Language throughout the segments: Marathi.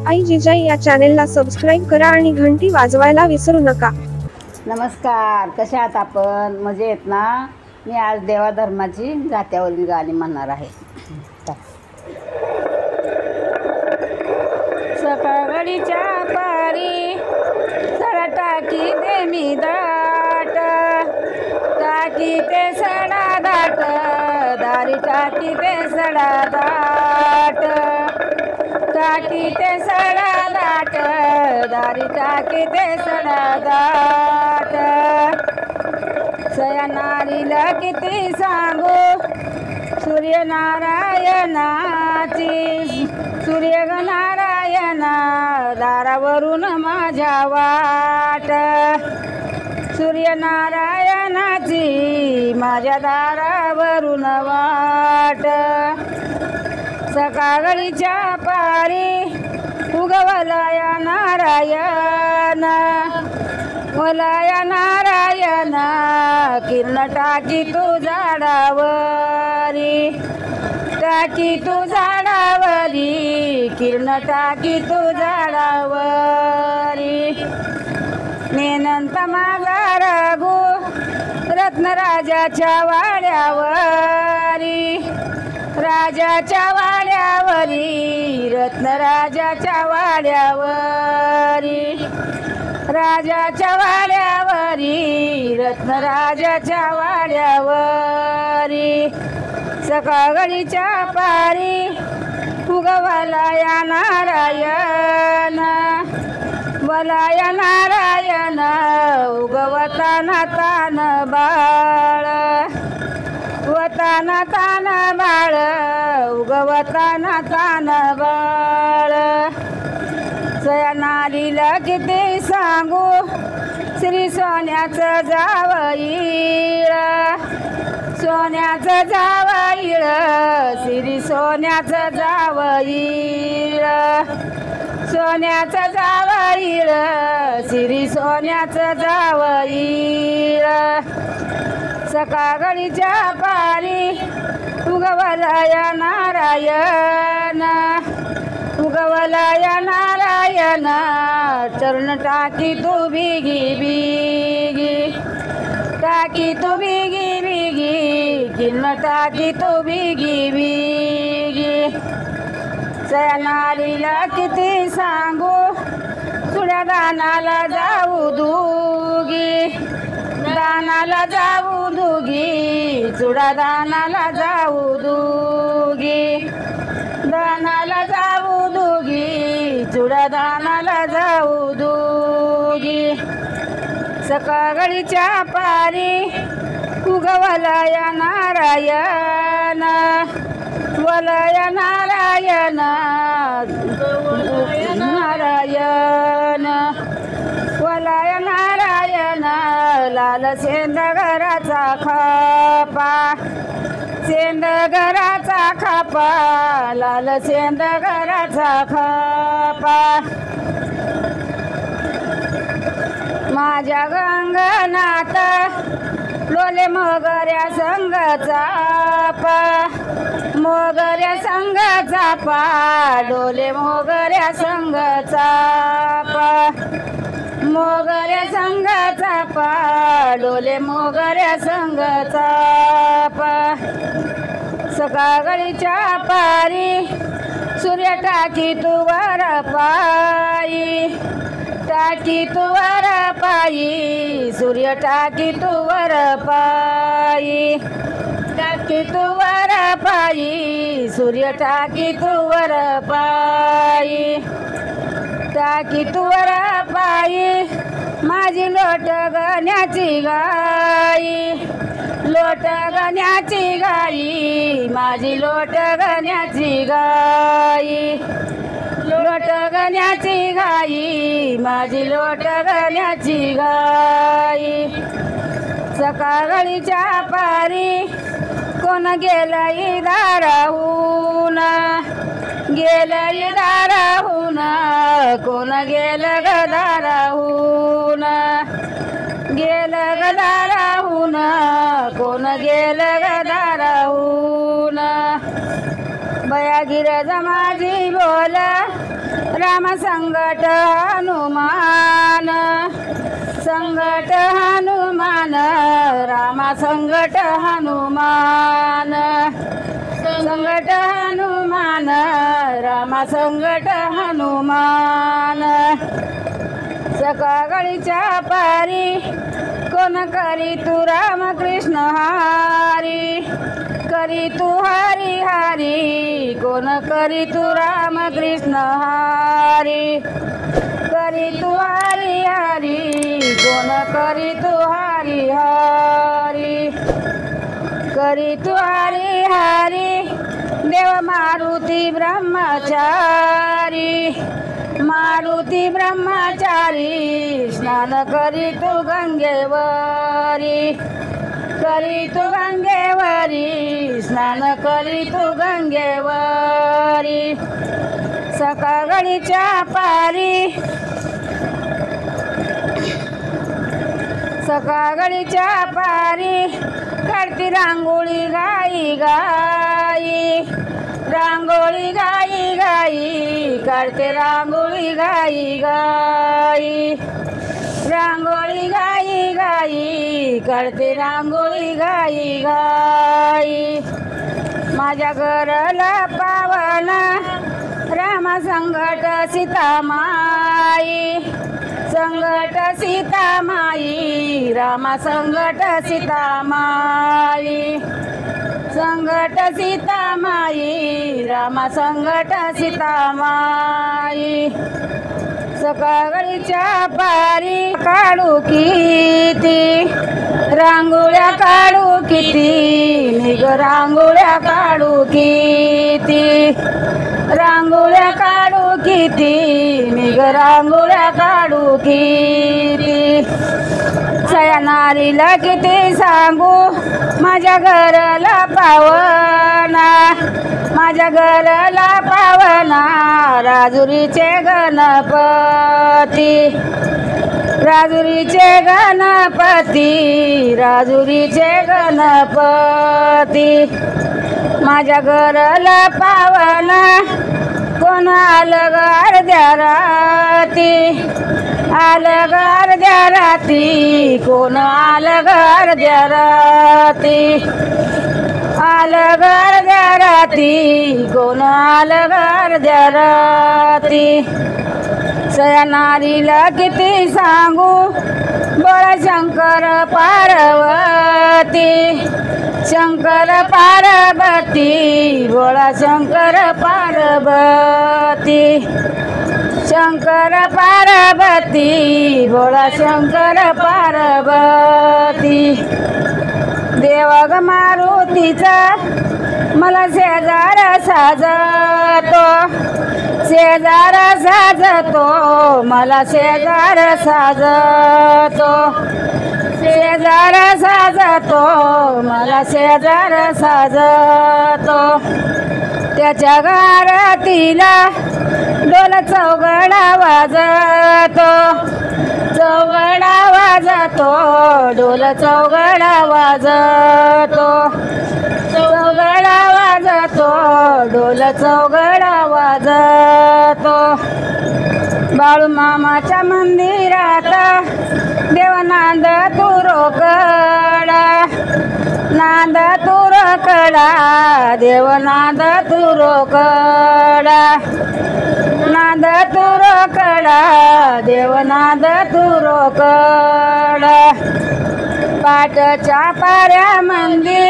आई जिजाई या चॅनेलला सबस्क्राईब करा आणि घंटी वाजवायला विसरू नका। नमस्कार, कशा आहात आपण? मजेत ना? मी आज देवाधर्माची जात्यावरील गाणी म्हणणार आहे। सकाळच्या पारी सडा टाकी ते मी दाट, टाकी ते सडा दाट, दारी टाकी ते सडा दाट, टाकी ते सडा दाट, दारी टाकी ते सडा दाट। सयानारीला किती सांगू सूर्यनारायणाची, सूर्यनारायणा दारावरून माझ्या वाट, सूर्यनारायणाची माझ्या दारावरून वाट। सकाळच्या पारी उगवलाया नारायण, वलाया नारायण किरण टाकी तू झाडावरी, टाकी तू झाडावरी, किरण टाकी तू झाडावरी। नेनंत माझा रघु रत्नराजाच्या वाड्यावरी, राजाच्या वाड्यावरी, रत्नराजाच्या वाड्यावरी, राजाच्या वाड्यावरी, रत्नराजाच्या वाड्यावरी। सकाळच्या पारी उगवलाया नारायण, वलाया नारायण उगवताना तान बाळ, वताना तान बाळ, उगवताना तान बाळ। सयानारीला किती सांगू श्री सोन्याचं जावईळ, सोन्याचं जावईळ, श्री सोन्याचं जावईळ, सोन्याचं जावईळ, श्री सोन्याचं जावईळ। सकाळच्या पारी उगवलाया नारायण, उगवलाया नारायण चरण टाकी तू बिगी बिगी, टाकी तू बिगी बिगी, किरण टाकी तू बिगी बिगी। सयानारीला किती सांगू सुड्या दानाला जाऊ दुगी, दानाला जाऊ दुगी, चुडा दानाला जाऊ दुगी, दानाला जाऊ दुगी, चुडा दानाला जाऊ दुगी। सकाळच्या पारी उगवलाया नारायण, वलया नारायण, नारायण, वलया नारायण। लाल सेंदगराचा खापा, सेंदगराचा खापा, लाल सेंदगराचा खापा। माझ्या गंगनाथ लोले मोगऱ्या संग चापा, मोगऱ्या संग चापा, डोले मोगऱ्या संग चापा, मोगऱ्या संग चापा, डोले मोगऱ्या संग चापा। सकाळच्या पारी सूर्य टाकी तू वर पायी, टाकी तू वर पायी, सूर्य टाकी तू वर पायी, टाकी तू वर पायी, सूर्य टाकी तू वर पायी, टाकी तू वर पायी। माझी लोट गण्याची गाई, लोट गण्याची गाई, माझी लोट गण्याची गाई, लोट गण्याची गाई, माझी लोट गण्याची गाई। सकाळच्या पारी कोण गेलं दाराहून, गेलं दाराहून, कोण गेलं ग दाराहून, गेलं ग दाराहून, कोण गेलं ग दाराहून। बया गिरज माझी बोल राम संकट हनुमान संकट हनुमान राम संकट हनुमान संकट हनुमान राम संकट हनुमान सकाळच्या पारी कोण करी तू राम कृष्ण हारी करी तू हरी हरी कोण करी तू राम कृष्ण हारी करी तू हरी हरी कोण करी तू हरी हरी करी तू हरी हरी देव मारुती ब्रह्मचारी मारुती ब्रह्मचारी स्नान करी तू गंगेवरी करी तू गंगेवरी स्नान करी तू गंगेवरी सकाळच्या पारी सकाळच्या पारी काढती रांगोळी गाई गाई रांगोळी गाई गाई काढते रांगोळी गाई गाई रांगोळी गाई गाई काढते रांगोळी गाई गाई माझ्या घराला पावन राम संकट सीतामाई संकट सीतामाई राम संकट सीतामाई संकट सीतामाई राम संकट सीतामाई सकाळच्या पारी काढू किती रांगोळ्या काढू किती निग रांगोळ्या काढू किती रांगोळ्या काढू किती निग रांगोळ्या काढू किती सया नारीला किती सांगू माझ्या घराला पावना माझ्या घराला पावना राजुरीचे गणपती राजुरीचे गणपती राजुरीचे गणपती माझ्या घराला पावना कोण आलं ग अर्ध्या राती आलं ग अर्ध्या राती कोण आलं ग अर्ध्या राती आलं ग अर्ध्या राती कोण आलं ग अर्ध्या राती सया नारीला किती सांगू बोळ शंकर पार्वती शंकर पार्वती बोळा शंकर पार्वती शंकर पार्वती बोळा शंकर पार्वती देवा ग मारुतीचा मला शेजार साजतो शेजार साजतो मला शेजार साजतो शेजार साजतो मला शेजार साजतो त्याच्या गारतीला डोल चौघडा वाजतो चौघडा वाजतो डोल चौघडा वाजतो चौघडा वाजतो डोल चौघडा वाजतो बाळू मामाच्या मंदिरात देव नांद तू रोकडा नांद तू रोकडा देव नांद तू रोकडा नांद तू रोकडा देव नांद तू रोकडा पाटच्या पाऱ्या मंदी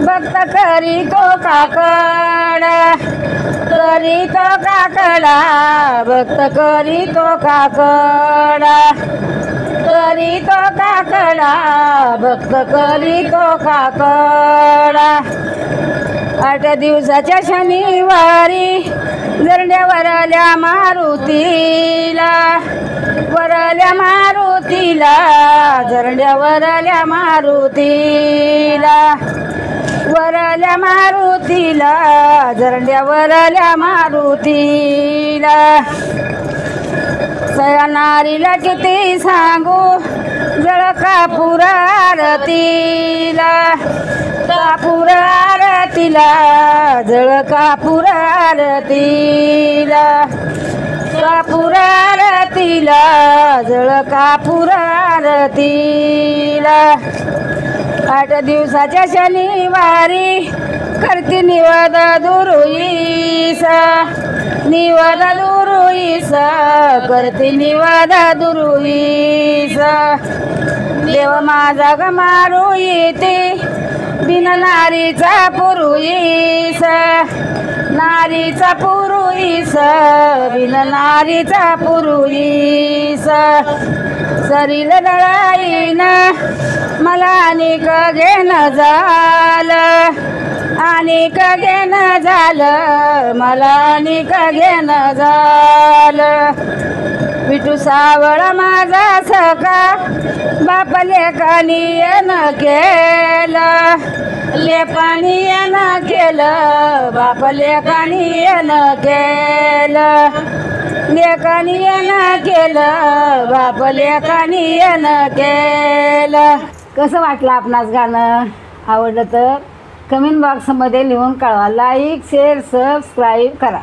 भक्त करी तो काकडा करी तो काकडा भक्त करी तो काकडा करी तो काकडा भक्त करी तो काकडा 8 दिवसाच्या शनिवारी जरड्या वरल्या मारुतीला वरल्या मारुतीला जरड्या वरल्या मारुतीला वरल्या मारुतीला जरड्या वरल्या मारुतीला सया नारीला किती सांगू जळ कापूर आरतीला कापूर आरतीला जळ कापूर आरतीला कापूर आरतीला जळ कापूर आरतीला 8 दिवसाच्या शनिवारी करते निवद दुरुईस निवद दुरुईस करते निवद दुरुईस देव माझा ग मारू येते बिन नारीचा पुरुईस नारीचा पुरुईस बिन नारीचा पुरुईस सरील दळाईन मला अनेक घेणं झालं अनेक घेणं झालं मला अनेक घेणं झालं विठू सावळ माझा सखा बाप लेकानी येणं केलं लेकानी येणं केलं बाप लेकानी येणं केलं लेकानी येणं केलं बाप लेकानी येणं केलं. कसं वाटलं आपणास गाणं? आवडलं तर कमेंट बॉक्समध्ये लिहून कळवा. लाईक शेअर सबस्क्राईब करा.